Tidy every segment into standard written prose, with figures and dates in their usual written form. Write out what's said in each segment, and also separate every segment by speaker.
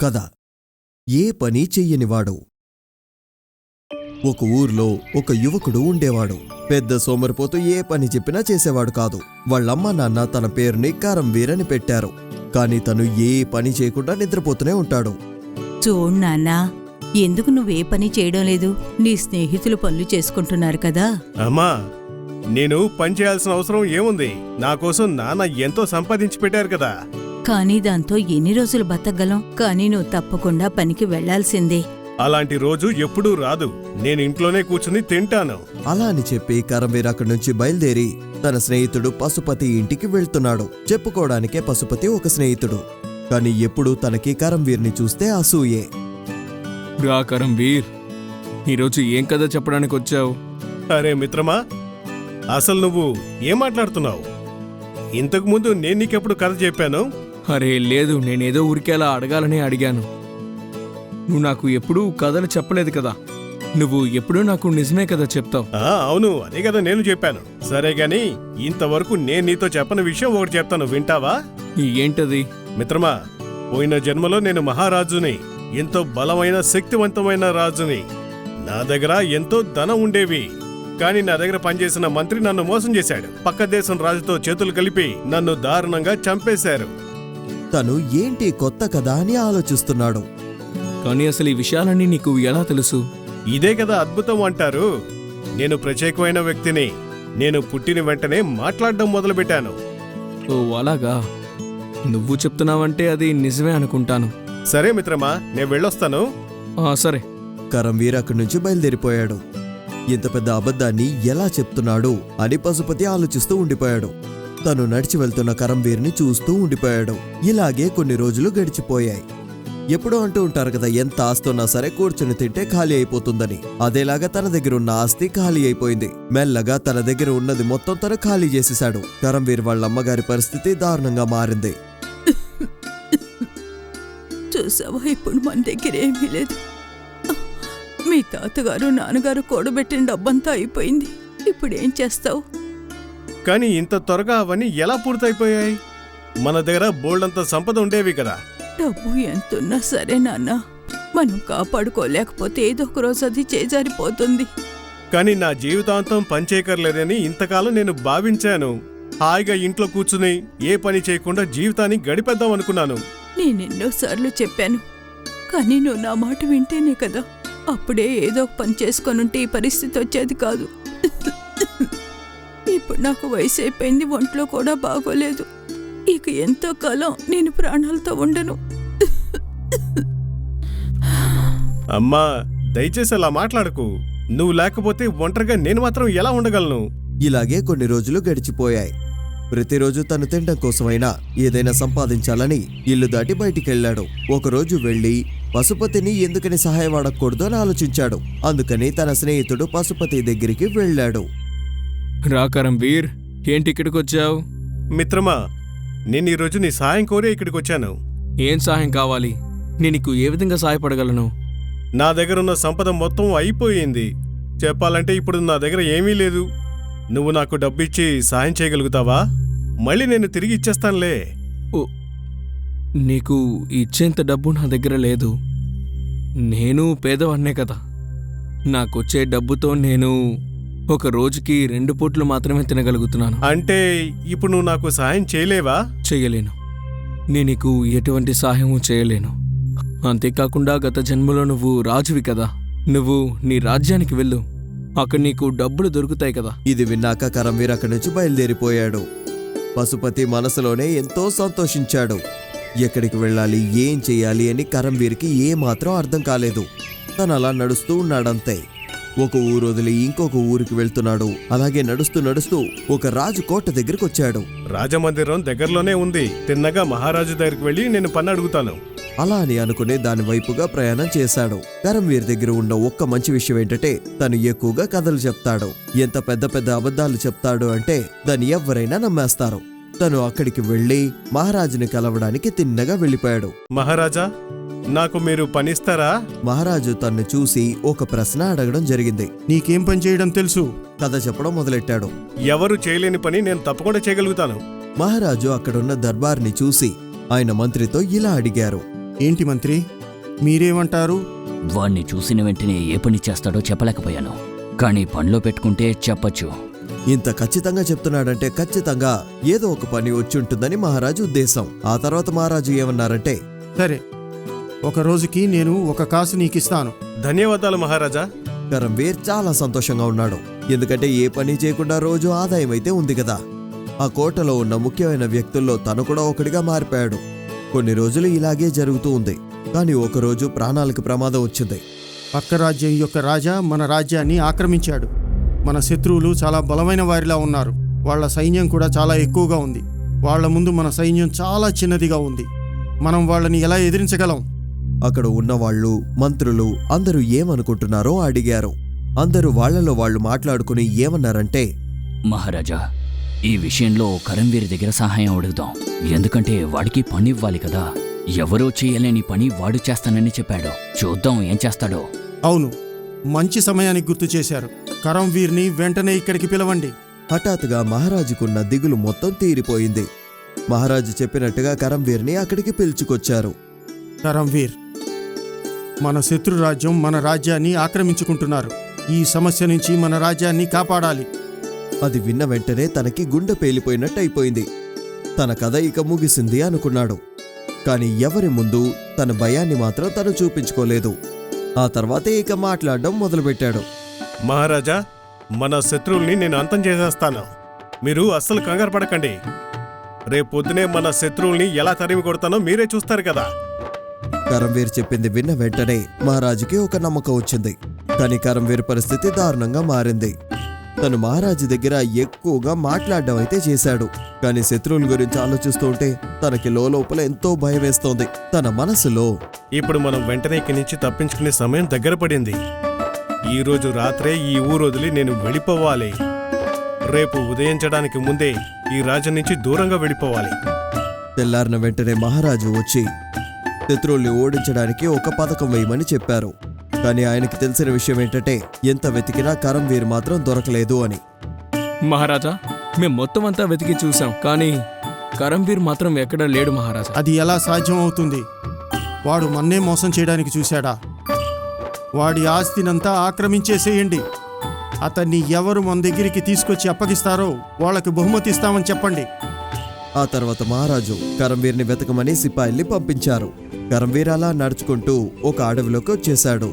Speaker 1: కథ ఏ పని చెయ్యనివాడు. ఒక ఊర్లో ఒక యువకుడు ఉండేవాడు. పెద్ద సోమరిపోతూ ఏ పని చెప్పినా చేసేవాడు కాదు. వాళ్ళమ్మ నాన్న తన పేరుని కరంవీర్ అని పెట్టారు. కాని తను ఏ పని చేయకుండా నిద్రపోతూనే ఉంటాడు.
Speaker 2: చూడు నాన్నా, ఎందుకు నువ్వే పని చేయడం లేదు? నీ స్నేహితులు పనులు చేసుకుంటున్నారు కదా.
Speaker 3: అమ్మా, నేను పని చేయాల్సిన అవసరం ఏముంది? నా కోసం నాన్న ఎంతో సంపాదించి పెట్టారు కదా.
Speaker 2: కానీ దాంతో ఎన్ని రోజులు బతకగలం? కానీ నువ్వు తప్పకుండా పనికి వెళ్లాల్సిందే.
Speaker 3: అలాంటి రోజు ఎప్పుడూ రాదు. నేను ఇంట్లోనే కూర్చుని తింటాను.
Speaker 1: అలా అని చెప్పి కరంవీర్ అక్కడి నుంచి బయలుదేరి తన స్నేహితుడు పశుపతి ఇంటికి వెళ్తున్నాడు. చెప్పుకోవడానికే పశుపతి ఒక స్నేహితుడు, కాని ఎప్పుడూ తనకి కరంవీర్ని చూస్తే అసూయే.
Speaker 4: రా కరంవీర్, ఈరోజు ఏం కథ చెప్పడానికి వచ్చావు?
Speaker 3: అరే మిత్రమా, అసలు నువ్వు ఏం మాట్లాడుతున్నావు? ఇంతకుముందు నేను నీకెప్పుడు కథ చెప్పాను?
Speaker 4: అరే లేదు, నేనేదో ఊరికేలా అడగాలని అడిగాను. నువ్వు నాకు ఎప్పుడూ కథలు చెప్పలేదు కదా. నువ్వు ఎప్పుడూ నాకు నిజమే కదా చెప్తావు.
Speaker 3: అవును, అదే కదా నేను చెప్పాను. సరే గాని ఇంతవరకు నేను నీతో చెప్పని విషయం ఒకటి చెప్తాను, వింటావా?
Speaker 4: ఏంటది?
Speaker 3: మిత్రమా, పోయిన జన్మలో నేను మహారాజుని, ఎంతో బలమైన శక్తివంతమైన రాజుని. నా దగ్గర ఎంతో ధనం ఉండేవి. కానీ నా దగ్గర పనిచేసిన మంత్రి నన్ను మోసం చేశాడు. పక్క దేశం రాజుతో చేతులు కలిపి నన్ను దారుణంగా చంపేశారు.
Speaker 1: తను ఏంటి కొత్త కథ అని ఆలోచిస్తున్నాడు.
Speaker 4: కానీ అసలు ఈ విషయాలన్నీ నీకు ఎలా తెలుసు?
Speaker 3: ఇదే కదా అద్భుతం అంటారు. నేను ప్రత్యేకమైన వ్యక్తిని. నేను పుట్టిన వెంటనే మాట్లాడడం మొదలుపెట్టాను.
Speaker 4: ఓ అలాగా, నువ్వు చెప్తున్నావంటే అది నిజమే అనుకుంటాను.
Speaker 3: సరే మిత్రమా, నేను వెళ్ళొస్తాను.
Speaker 4: సరే.
Speaker 1: కరంవీర్ అక్కడి నుంచి బయలుదేరిపోయాడు. ఇంత పెద్ద అబద్ధాన్ని ఎలా చెప్తున్నాడు అని పశుపతి ఆలోచిస్తూ ఉండిపోయాడు. తను నడిచి వెళ్తున్న కరంవీర్ని చూస్తూ ఉండిపోయాడు. ఇలాగే కొన్ని రోజులు గడిచిపోయాయి. ఎప్పుడూ అంటూ ఉంటారు కదా, ఎంత ఆస్తి ఉన్నా సరే కూర్చుని తింటే ఖాళీ అయిపోతుందని. అదేలాగా తన దగ్గర ఉన్న ఆస్తి ఖాళీ అయిపోయింది. మెల్లగా తన దగ్గర ఉన్నది మొత్తం తను ఖాళీ చేసేశాడు. కరంవీర్ వాళ్ళ అమ్మగారి పరిస్థితి దారుణంగా మారింది.
Speaker 2: చూసావా, ఇప్పుడు మన దగ్గర ఏమీ లేదు. మీ తాతగారు నాన్నగారు కూడబెట్టిన డబ్బంతా అయిపోయింది. ఇప్పుడేం చేస్తావు?
Speaker 3: కానీ ఇంత త్వరగా అవన్నీ ఎలా పూర్తయిపోయాయి? మన దగ్గర బోల్డంత సంపద ఉండేవి కదా.
Speaker 2: డబ్బు ఎంతున్నా సరే నాన్న, మనం కాపాడుకోలేకపోతే ఏదో ఒక రోజు అది చేజారిపోతుంది.
Speaker 3: కానీ నా జీవితాంతం పనిచేయకర్లేదని ఇంతకాలం నేను భావించాను. హాయిగా ఇంట్లో కూర్చుని ఏ పని చేయకుండా జీవితాన్ని గడిపేద్దాం అనుకున్నాను.
Speaker 2: నేనెన్నోసార్లు చెప్పాను, కానీ నువ్వు నా మాట వింటేనే కదా. అప్పుడే ఏదో ఒక పని చేసుకొనుంటే ఈ పరిస్థితి వచ్చేది కాదు. ఇప్పుడు నాకు వయసు అయిపోయింది, ఒంట్లో కూడా బాగోలేదు. ఇక ఎంతో కాలం నేను ప్రాణాలతో ఉండను.
Speaker 3: అమ్మా, దయచేసి అలా మాట్లాడకు. నువ్వు లేకపోతే ఒంటరిగా నేను మాత్రం ఎలా ఉండగలను?
Speaker 1: ఇలాగే కొన్ని రోజులు గడిచిపోయాయి. ప్రతిరోజు తను తినడం కోసమైనా ఏదైనా సంపాదించాలని ఇల్లు దాటి బయటికెళ్లాడు. ఒకరోజు వెళ్లి పశుపతిని ఎందుకని సహాయపడకూడదు అని ఆలోచించాడు. అందుకని తన స్నేహితుడు పశుపతి దగ్గరికి వెళ్ళాడు.
Speaker 4: రా కరంవీర్, ఏంటి ఇక్కడికి వచ్చావు?
Speaker 3: మిత్రమా, నేను ఈరోజు నీ సాయం కోరే ఇక్కడికి వచ్చాను.
Speaker 4: ఏం సహాయం కావాలి? నేను నీకు ఏ విధంగా సహాయపడగలను?
Speaker 3: నా దగ్గరున్న సంపద మొత్తం అయిపోయింది. చెప్పాలంటే ఇప్పుడు నా దగ్గర ఏమీ లేదు. నువ్వు నాకు డబ్బిచ్చి సాయం చేయగలుగుతావా? మళ్ళీ నేను తిరిగి ఇచ్చేస్తానులే.
Speaker 4: ఓ, నీకు ఇచ్చేంత డబ్బు నా దగ్గర లేదు. నేను పేదవాన్నే కదా. నాకొచ్చే డబ్బుతో నేను ఒక రోజుకి 2 పూట్లు మాత్రమే తినగలుగుతున్నాను.
Speaker 3: అంటే ఇప్పుడు నువ్వు నాకు సాయం చేయలేవా?
Speaker 4: చెయ్యలేను. నేను నీకు ఎటువంటి సహాయము చేయలేను. అంతేకాకుండా గత జన్మలో నువ్వు రాజువి కదా. నువ్వు నీ రాజ్యానికి వెళ్ళు, అక్కడ నీకు డబ్బులు దొరుకుతాయి కదా.
Speaker 1: ఇది విన్నాక కరంవీర్ అక్కడి నుంచి బయలుదేరిపోయాడు. పశుపతి మనసులోనే ఎంతో సంతోషించాడు. ఎక్కడికి వెళ్ళాలి, ఏం చెయ్యాలి అని కరంవీర్కి ఏమాత్రం అర్థం కాలేదు. తను అలా నడుస్తూ ఉన్నాడంతే. ఒక ఊరు వదిలి ఇంకొక ఊరికి వెళ్తున్నాడు. అలాగే నడుస్తూ నడుస్తూ ఒక రాజు కోట దగ్గరికి వచ్చాడు.
Speaker 3: రాజమందిరం దగ్గరలోనే ఉంది. తిన్నగా మహారాజు దగ్గరికి వెళ్ళి నేను పని అడుగుతాను.
Speaker 1: అలా అని అనుకుని దాని వైపుగా ప్రయాణం చేశాడు. కరంవీర్ దగ్గర ఉన్న ఒక్క మంచి విషయం ఏంటంటే తను ఎక్కువగా కథలు చెప్తాడు. ఎంత పెద్ద పెద్ద అబద్ధాలు చెప్తాడు అంటే దాన్ని ఎవ్వరైనా నమ్మేస్తారు. తను అక్కడికి వెళ్లి మహారాజుని కలవడానికి తిన్నగా వెళ్ళిపోయాడు.
Speaker 3: మహారాజా, నాకు మీరు పనిస్తారా?
Speaker 1: మహారాజు తన్ను చూసి ఒక ప్రశ్న అడగడం జరిగింది.
Speaker 5: నీకేం పని చేయడం తెలుసు?
Speaker 1: కథ చెప్పడం మొదలెట్టాడు.
Speaker 3: ఎవరు చేయలేని పని నేను తప్పకుండా చేయగలుగుతాను.
Speaker 1: మహారాజు అక్కడున్న దర్బార్ని చూసి ఆయన మంత్రితో ఇలా అడిగారు.
Speaker 5: ఏంటి మంత్రి, మీరేమంటారు?
Speaker 6: వాణ్ణి చూసిన వెంటనే ఏ పని చేస్తాడో చెప్పలేకపోయాను, కానీ పనిలో పెట్టుకుంటే చెప్పచ్చు.
Speaker 1: ఇంత ఖచ్చితంగా చెప్తున్నాడంటే ఖచ్చితంగా ఏదో ఒక పని వచ్చి ఉంటుందని మహారాజు ఉద్దేశం. ఆ తర్వాత మహారాజు ఏమన్నారంటే,
Speaker 5: సరే, ఒక రోజుకి నేను 1 కాసు నీకిస్తాను.
Speaker 3: ధన్యవాదాలు మహారాజా.
Speaker 1: కరంవీర్ చాలా సంతోషంగా ఉన్నాడు. ఎందుకంటే ఏ పని చేయకుండా రోజు ఆదాయం అయితే ఉంది కదా. ఆ కోటలో ఉన్న ముఖ్యమైన వ్యక్తుల్లో తను కూడా ఒకడిగా మారిపోయాడు. కొన్ని రోజులు ఇలాగే జరుగుతూ ఉంది. కానీ ఒకరోజు ప్రాణాలకు ప్రమాదం వచ్చింది.
Speaker 5: పక్క రాజ్యం యొక్క రాజా మన రాజ్యాన్ని ఆక్రమించాడు. మన శత్రువులు చాలా బలమైన వారిలా ఉన్నారు. వాళ్ళ సైన్యం కూడా చాలా ఎక్కువగా ఉంది. వాళ్ళ ముందు మన సైన్యం చాలా చిన్నదిగా ఉంది. మనం వాళ్ళని ఎలా ఎదిరించగలం?
Speaker 1: అక్కడ ఉన్నవాళ్ళు, మంత్రులు అందరూ ఏమనుకుంటున్నారో అడిగారు. అందరూ వాళ్లలో వాళ్ళు మాట్లాడుకుని ఏమన్నారంటే,
Speaker 6: మహారాజా, ఈ విషయంలో కరంవీర్ దగ్గర సహాయం అడుగుదాం. ఎందుకంటే వాడికి పని ఇవ్వాలి కదా. ఎవరో చేయలేని పని వాడు చేస్తానని చెప్పాడు. చూద్దాం ఏం చేస్తాడో.
Speaker 5: అవును, మంచి సమయానికి గుర్తు చేశారు. కరంవీర్ని వెంటనే ఇక్కడికి పిలవండి.
Speaker 1: హఠాత్తుగా మహారాజుకున్న దిగులు మొత్తం తీరిపోయింది. మహారాజు చెప్పినట్టుగా కరంవీర్ని అక్కడికి పిలుచుకొచ్చారు.
Speaker 5: కరంవీర్, మన శత్రు రాజ్యం మన రాజ్యాన్ని ఆక్రమించుకుంటున్నారు. ఈ సమస్య నుంచి మన రాజ్యాన్ని కాపాడాలి.
Speaker 1: అది విన్న వెంటనే తనకి గుండె పేలిపోయినట్టు అయిపోయింది. తన కథ ఇక ముగిసింది అనుకున్నాడు. కాని ఎవరి ముందు తన భయాన్ని మాత్రం తను చూపించుకోలేదు. ఆ తర్వాతే ఇక మాట్లాడడం మొదలుపెట్టాడు.
Speaker 3: మహారాజా, మన శత్రువుల్ని నేను అంతం చేసేస్తాను. మీరు అస్సలు కంగారు పడకండి. రేపొద్దునే మన శత్రువుల్ని ఎలా తరిమి కొడతానో మీరే చూస్తారు కదా.
Speaker 1: కరంవీర్ చెప్పింది విన్న వెంటనే మహారాజుకి ఒక నమ్మకం వచ్చింది. కాని కరంవీర్ పరిస్థితి దారుణంగా మారింది. తను మహారాజు దగ్గర ఎక్కువగా మాట్లాడడం అయితే చేశాడు. కాని శత్రువుల గురించి ఆలోచిస్తూ ఉంటే తనకి లోపల ఎంతో భయం వేస్తోంది. తన మనసులో,
Speaker 3: ఇప్పుడు మనం వెంటనే ఇక్కడి నుంచి తప్పించుకునే సమయం దగ్గర పడింది. ఈ రోజు రాత్రే ఈ ఊరు వదిలి నేను వెళ్ళిపోవాలి. రేపు ఉదయించడానికి ముందే ఈ రాజ్యం నుంచి దూరంగా వెళ్ళిపోవాలి.
Speaker 1: తెల్లారిన వెంటనే మహారాజు వచ్చి శత్రువుల్ని ఓడించడానికి ఒక పథకం వేయమని చెప్పారు. కానీ ఆయనకి తెలిసిన విషయం ఏంటంటే ఎంత వెతికినా కరంవీర్ మాత్రం దొరకలేదు అని.
Speaker 4: మహారాజా, మేం మొత్తం అంతా వెతికి చూసాం, కానీ కరంవీర్ మాత్రం ఎక్కడా లేడు మహారాజా.
Speaker 5: అది ఎలా సాధ్యం అవుతుంది? వాడు మన్నే మోసం చేయడానికి చూశాడా? వాడి ఆస్తినంతా ఆక్రమించేసేయండి. అతన్ని ఎవరు మన దగ్గరికి తీసుకొచ్చి అప్పగిస్తారో వాళ్ళకి బహుమతి ఇస్తామని చెప్పండి.
Speaker 1: ఆ తర్వాత మహారాజు కరంవీర్ని వెతకమని సిపాయిల్ని పంపించారు. కరంవీర్ అలా నడుచుకుంటూ ఒక అడవిలోకి వచ్చేశాడు.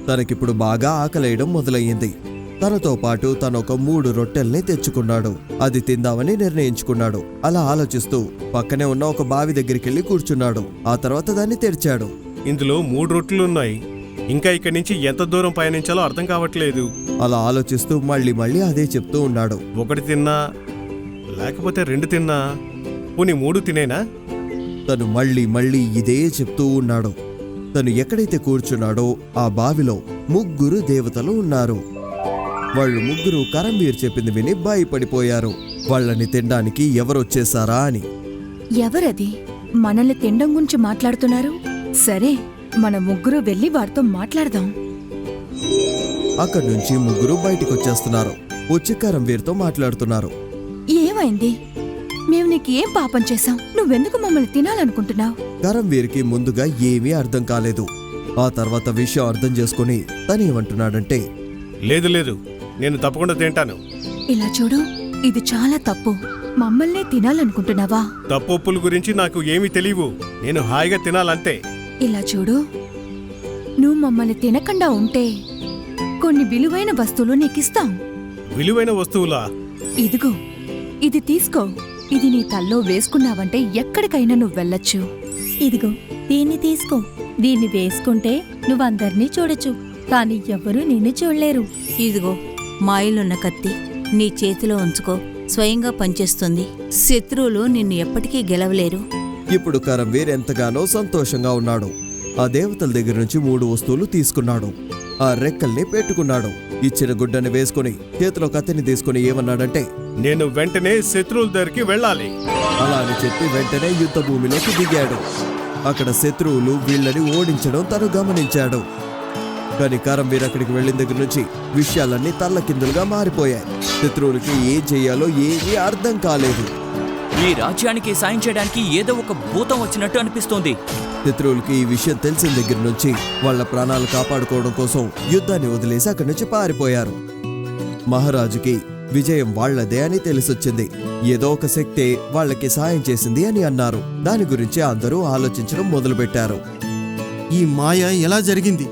Speaker 1: తనకిప్పుడు బాగా ఆకలేయడం మొదలయ్యింది. తనతో పాటు తనొక 3 రొట్టెల్ని తెచ్చుకున్నాడు. అది తిందామని నిర్ణయించుకున్నాడు. అలా ఆలోచిస్తూ పక్కనే ఉన్న ఒక బావి దగ్గరికెళ్లి కూర్చున్నాడు. ఆ తర్వాత దాన్ని తెరిచాడు.
Speaker 3: ఇందులో 3 రొట్టెలున్నాయి. ఇంకా ఇక్కడి నుంచి ఎంత దూరం పయనించాలో అర్థం కావట్లేదు.
Speaker 1: అలా ఆలోచిస్తూ మళ్ళీ అదే చెప్తూ ఉన్నాడు.
Speaker 3: 1 తిన్నా, లేకపోతే 2 తిన్నా, పోనీ 3 తినేనా?
Speaker 1: తను మళ్ళీ ఇదే చెప్తూ ఉన్నాడు. తను ఎక్కడైతే కూర్చున్నాడో ఆ బావిలో 3 దేవతలు ఉన్నారు. వాళ్ళు 3 కరంవీర్ చెప్పింది విని భయపడిపోయారు. వాళ్ళని తినడానికి ఎవరొచ్చేసారా అని.
Speaker 7: ఎవరది? మనల్ని తినడం గురించి మాట్లాడుతున్నారు. సరే, మన 3 వెళ్ళి వారితో మాట్లాడదాం.
Speaker 1: అక్కడి నుంచి 3 బయటికొచ్చేస్తున్నారు. వచ్చి కరంవీర్తో మాట్లాడుతున్నారు.
Speaker 7: ఏమైంది? మేము నీకు ఏం పాపం చేశాం? నువ్వెందుకు మమ్మల్ని తినాలనుకుంటున్నావు?
Speaker 1: కరంవీర్కి ముందుగా ఏమీ అర్థం కాలేదు. ఆ తర్వాత విషయం అర్థం చేసుకుని తనేమంటున్నాడంటే,
Speaker 3: లేదు, నేను తప్పకుండా తింటాను.
Speaker 7: ఇలా చూడు, ఇది చాలా తప్పు. మమ్మల్నే తినాలనుకుంటున్నావా?
Speaker 3: తప్పొప్పుల గురించి నాకు ఏమీ తెలియవు. నేను హాయిగా తినాలంతే.
Speaker 7: ఇలా చూడు, నువ్వు మమ్మల్ని తినకుండా ఉంటే కొన్ని విలువైన వస్తువులు నీకిస్తాం.
Speaker 3: విలువైన వస్తువులా?
Speaker 7: ఇదిగో, ఇది తీసుకో. ఇది నీ తల్లో వేసుకున్నావంటే ఎక్కడికైనా నువ్వు వెళ్ళొచ్చు.
Speaker 8: ఇదిగో, దీన్ని తీసుకో. దీన్ని వేసుకుంటే నువ్వందర్నీ చూడొచ్చు, కాని ఎవ్వరూ నిన్ను చూడలేరు.
Speaker 9: ఇదిగో, మాయలున్న కత్తి నీ చేతిలో ఉంచుకో. స్వయంగా పనిచేస్తుంది. శత్రువులు నిన్ను ఎప్పటికీ గెలవలేరు.
Speaker 1: ఇప్పుడు కరంవీర్ ఎంతగానో సంతోషంగా ఉన్నాడు. ఆ దేవతల దగ్గర నుంచి 3 వస్తువులు తీసుకున్నాడు. ఆ రెక్కల్ని పెట్టుకున్నాడు. ఇచ్చిన గుడ్డని వేసుకుని చేతిలో కత్తిని తీసుకుని ఏమన్నాడంటే,
Speaker 3: నేను వెంటనే శత్రువుల దగ్గరికి వెళ్ళాలి.
Speaker 1: అలా అని చెప్పి వెంటనే యుద్ధ భూమిలోకి దిగాడు. అక్కడ శత్రువులు వీళ్ళని ఓడించడం తను గమనించాడు. కానీ కరంవీర్ అక్కడికి వెళ్ళిన దగ్గర నుంచి విషయాలన్నీ తల్లకిందులుగా మారిపోయాయి. శత్రువులకి ఏం చెయ్యాలో ఏమీ అర్థం కాలేదు.
Speaker 6: ఈ రాజ్యానికి సాయం చేయడానికి ఏదో ఒక భూతం వచ్చినట్టు అనిపిస్తోంది.
Speaker 1: శత్రువులకి ఈ విషయం తెలిసిన దగ్గర నుంచి వాళ్ళ ప్రాణాలు కాపాడుకోవడం కోసం యుద్ధాన్ని వదిలేసి అక్కడి నుంచి పారిపోయారు. మహారాజుకి విజయం వాళ్లదే అని తెలిసొచ్చింది. ఏదో ఒక శక్తే వాళ్ళకి సాయం చేసింది అని అన్నారు. దాని గురించి అందరూ ఆలోచించడం మొదలుపెట్టారు.
Speaker 5: ఈ మాయ ఎలా జరిగింది?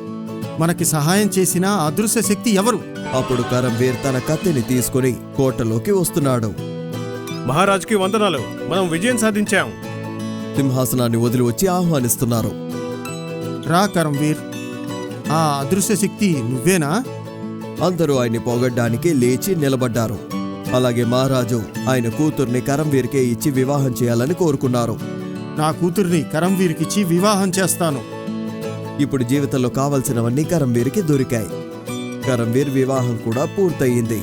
Speaker 5: మనకి సహాయం చేసిన అదృశ్య శక్తి ఎవరు?
Speaker 1: అప్పుడు కరంవీర్ తన కత్తిని తీసుకుని కోటలోకి వస్తున్నాడు.
Speaker 3: మహారాజుకి వందనాలు, మనం విజయం సాధించాం.
Speaker 1: సింహాసనాన్ని వదిలి వచ్చి ఆహ్వానిస్తున్నారు.
Speaker 5: రా కరంవీర్, ఆ అదృశ్య శక్తి నువ్వేనా?
Speaker 1: అందరూ ఆయన్ని పొగడ్డానికి లేచి నిలబడ్డారు. అలాగే మహారాజు ఆయన కూతుర్ని కరంవీర్కే ఇచ్చి వివాహం చేయాలని కోరుకున్నారు.
Speaker 5: నా కూతుర్ని కరంవీర్కిచ్చి వివాహం చేస్తాను.
Speaker 1: ఇప్పుడు జీవితంలో కావలసినవన్నీ కరంవీర్కి దొరికాయి. కరంవీర్ వివాహం కూడా పూర్తయింది.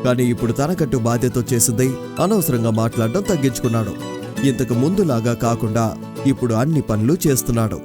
Speaker 1: కానీ ఇప్పుడు తనకంటూ బాధ్యత వచ్చేసింది. అనవసరంగా మాట్లాడడం తగ్గించుకున్నాడు. ఇంతకు ముందులాగా కాకుండా ఇప్పుడు అన్ని పనులు చేస్తున్నాడు.